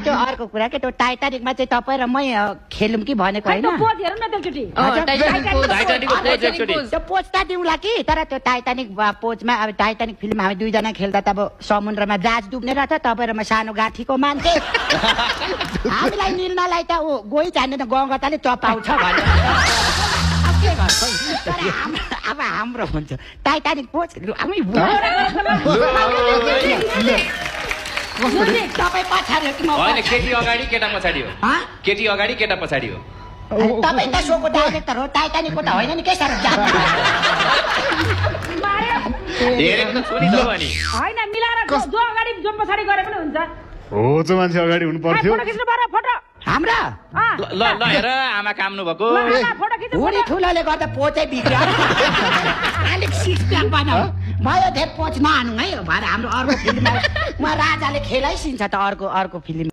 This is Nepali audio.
त्यो अर्को कुरा के त्यो टाइटानिकमा चाहिँ तपाईँ र मै खेलौँ कि भनेको होइन त्यो पोज त दिउँला कि तर त्यो टाइटानिक पोजमा अब टाइटानिक फिल्म हामी दुईजना खेल्दा त अब समुद्रमा जहाज डुब्ने रहेछ तपाईँ र म सानो गाँठीको मान्छे हामीलाई निल्नलाई त ऊ गोही जाने त गङ्गताले चपाउँछ भने अब हाम्रो हुन्छ टाइटानिक पोज हामी तपाईँ पछाडि हो कि म केटी अगाडि केटा पछाडि हो केटी अगाडि केटा पछाडि हो तपाईँ त सोको डाइरेक्टर हो टाइटानिकको त होइन नि के साह्रो होइन मिलाएर जो अगाडि जो पछाडि गरे पनि हुन्छ हो जो मान्छे अगाडि हुनु पर्थ्यो फोटो खिच्नु पर्यो फोटो हाम्रा ल ल हेर आमा काम्नु भएको फोटो खिच्नु हुने ठुलोले गर्दा पोचै बिग्रियो अलिक सिक्स प्याक बनाऊ भयो धेरै पोच नहानु है भएर हाम्रो अर्को फिल्ममा उहाँ राजाले खेलाइसिन्छ त अर्को फिल्म